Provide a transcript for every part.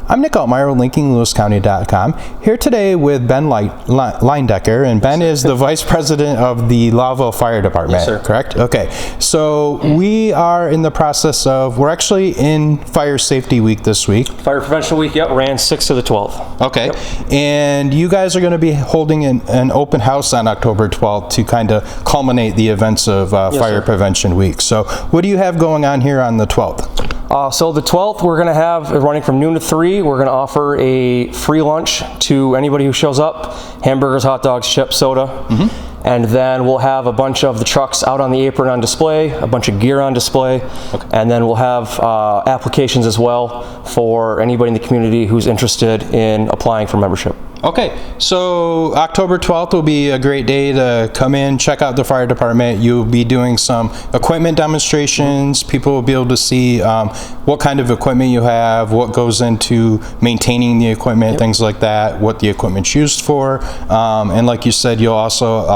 I'm Nick Altmeyer with linkinglewiscounty.com, here today with Ben Leindecker, and Ben is the Vice President of the Lowville Fire Department, yes, sir. Correct? Okay, so we are in the process of, we're actually in Fire Safety Week this week. Fire Prevention Week, yep, ran 6th to the 12th. Okay, yep. And you guys are going to be holding an open house on October 12th to kind of culminate the events of yes, Fire sir. Prevention Week. So what do you have going on here on the 12th? So the 12th, we're going to have, running from noon to 3, we're going to offer a free lunch to anybody who shows up. Hamburgers, hot dogs, chips, soda. Mm-hmm. And then we'll have a bunch of the trucks out on the apron on display, a bunch of gear on display. Okay. And then we'll have applications as well for anybody in the community who's interested in applying for membership. Okay, so October 12th will be a great day to come in, check out the fire department. You'll be doing some equipment demonstrations. People will be able to see what kind of equipment you have, what goes into maintaining the equipment, yep. Things like that, what the equipment's used for. And like you said, you'll also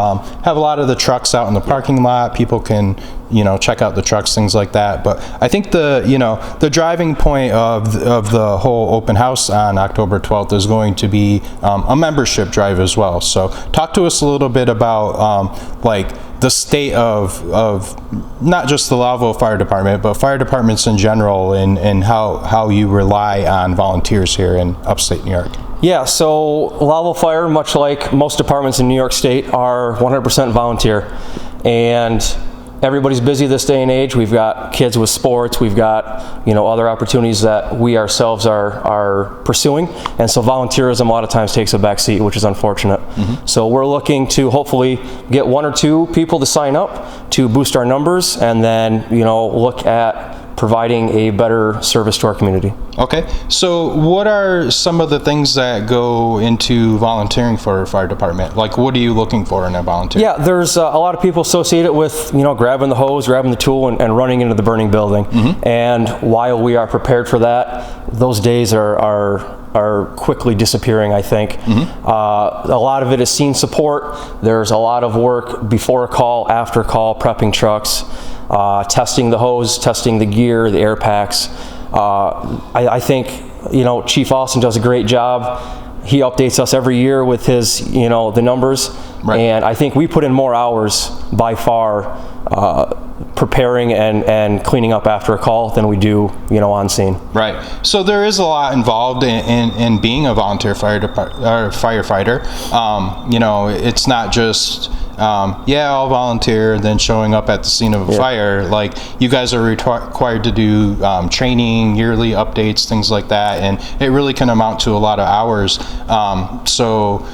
have a lot of the trucks out in the parking lot. People can, check out the trucks, things like that. But I think the driving point of the whole open house on October 12th is going to be a membership drive as well. So talk to us a little bit about the state of not just the Lowville Fire Department, but fire departments in general, and how you rely on volunteers here in upstate New York. Yeah, so Lowville Fire, much like most departments in New York State, are 100% volunteer. And everybody's busy this day and age. We've got kids with sports. We've got other opportunities that we ourselves are pursuing, and so volunteerism a lot of times takes a back seat, which is unfortunate. Mm-hmm. So we're looking to hopefully get 1 or 2 people to sign up to boost our numbers, and then look at providing a better service to our community. Okay, so what are some of the things that go into volunteering for a fire department? Like, what are you looking for in a volunteer? Yeah, there's a lot of people associated with grabbing the hose, grabbing the tool, and running into the burning building. Mm-hmm. And while we are prepared for that, those days are quickly disappearing, I think. Mm-hmm. A lot of it is scene support. There's a lot of work before a call, after call, prepping trucks, testing the hose, testing the gear, the air packs. I think Chief Austin does a great job. He updates us every year with his the numbers, right. And I think we put in more hours by far preparing and cleaning up after a call than we do on scene. Right. So there is a lot involved in being a volunteer firefighter. It's not just I'll volunteer, then showing up at the scene of a fire. Like, you guys are required to do training, yearly updates, things like that, and it really can amount to a lot of hours. So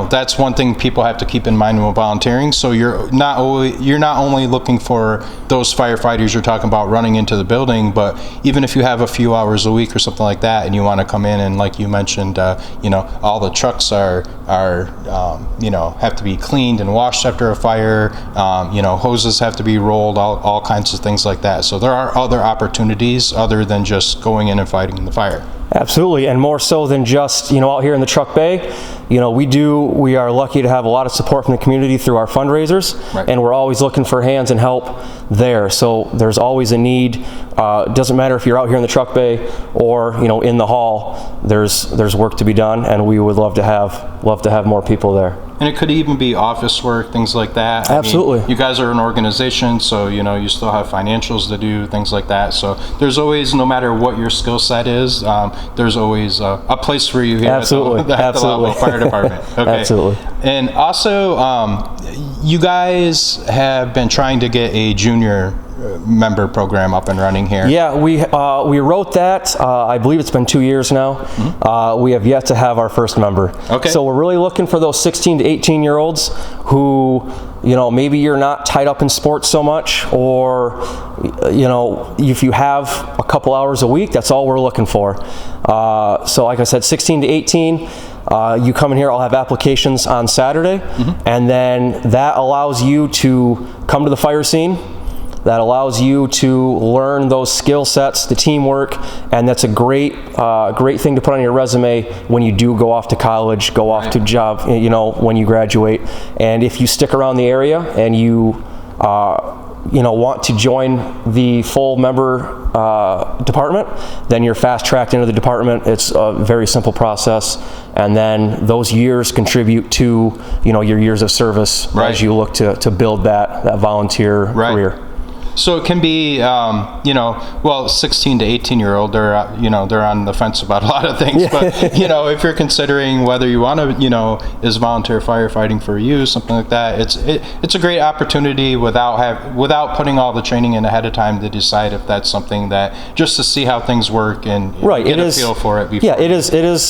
that's one thing people have to keep in mind when volunteering. So you're not only looking for those firefighters you're talking about running into the building, but even if you have a few hours a week or something like that, and you want to come in and, like you mentioned, all the trucks are have to be cleaned and washed after a fire. Hoses have to be rolled, all kinds of things like that. So there are other opportunities other than just going in and fighting the fire. Absolutely, and more so than just out here in the truck bay. We are lucky to have a lot of support from the community through our fundraisers, right. And we're always looking for hands and help there. So there's always a need. It doesn't matter if you're out here in the truck bay or in the hall. There's work to be done, and we would love to have more people there. And it could even be office work, things like that. Absolutely. You guys are an organization, so you still have financials to do, things like that. So there's always, no matter what your skill set is, there's always a place for you here Absolutely. at the Lowville Fire Department. Okay. Absolutely. And also, you guys have been trying to get a junior member program up and running here. Yeah, we wrote that. I believe it's been 2 years now. Mm-hmm. We have yet to have our first member. Okay. So we're really looking for those 16 to 18 year olds who, maybe you're not tied up in sports so much, or if you have a couple hours a week, that's all we're looking for. So like I said, 16 to 18. You come in here, I'll have applications on Saturday, mm-hmm. And then that allows you to come to the fire scene. That allows you to learn those skill sets, the teamwork, and that's a great thing to put on your resume when you do go off to college, go off to job, when you graduate. And if you stick around the area and you want to join the full member department, then you're fast tracked into the department. It's a very simple process, and then those years contribute to your years of service as you look to build that volunteer career. So it can be, 16 to 18-year-old, they're on the fence about a lot of things. But, if you're considering whether you want to, is volunteer firefighting for you, something like that, it's a great opportunity without putting all the training in ahead of time to decide if that's something that, just to see how things work and get a feel for it before. Yeah, it is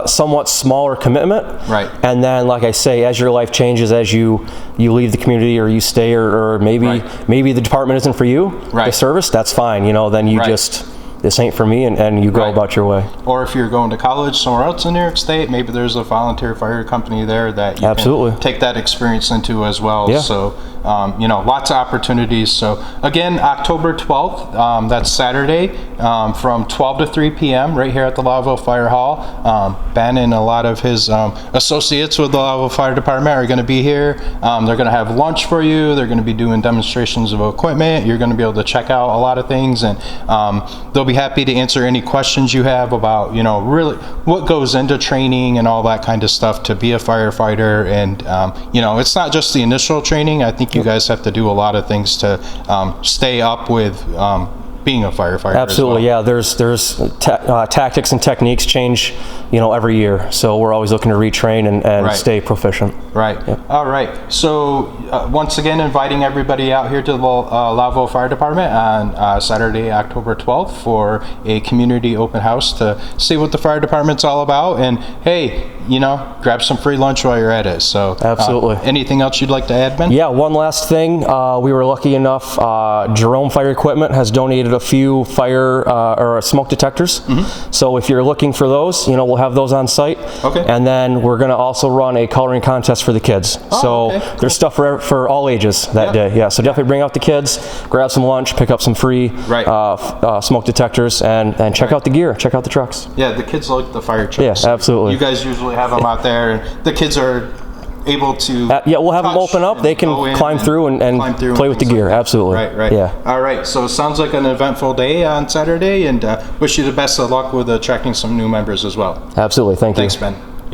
somewhat smaller commitment. Right. And then, like I say, as your life changes, as you leave the community or you stay, or maybe the department isn't for you, the service, that's fine. Then you just, this ain't for me, and you go about your way. Or if you're going to college somewhere else in New York State, maybe there's a volunteer fire company there that you can take that experience into as well. Yeah. So, lots of opportunities. So again, October 12th, that's Saturday, from 12 to 3 p.m. right here at the Lowville Fire Hall. Ben and a lot of his associates with the Lowville Fire Department are going to be here. They're going to have lunch for you. They're going to be doing demonstrations of equipment. You're going to be able to check out a lot of things, and they'll be happy to answer any questions you have about, really what goes into training and all that kind of stuff to be a firefighter. And, it's not just the initial training. I think you guys have to do a lot of things to stay up with being a firefighter. Absolutely, as well. yeah. There's tactics and techniques change, every year. So we're always looking to retrain and stay proficient. Right. Yep. All right. So once again, inviting everybody out here to the Lowville Fire Department on Saturday, October 12th for a community open house to see what the fire department's all about. And hey, grab some free lunch while you're at it. So absolutely. Anything else you'd like to add, Ben? Yeah, one last thing. We were lucky enough, Jerome Fire Equipment has donated a few fire or smoke detectors. Mm-hmm. So if you're looking for those, we'll have those on site. Okay. And then we're going to also run a coloring contest for the kids. Cool. There's stuff for all ages that day. Yeah. So definitely bring out the kids, grab some lunch, pick up some free smoke detectors, and check out the gear, check out the trucks. Yeah, the kids like the fire trucks. Yeah, absolutely. You guys usually have them out there, and the kids are able to we'll have them open up. They can climb through and play with the gear. Absolutely. Right. Yeah. All right. So it sounds like an eventful day on Saturday, and wish you the best of luck with attracting some new members as well. Absolutely. Thank you. Thanks, Ben.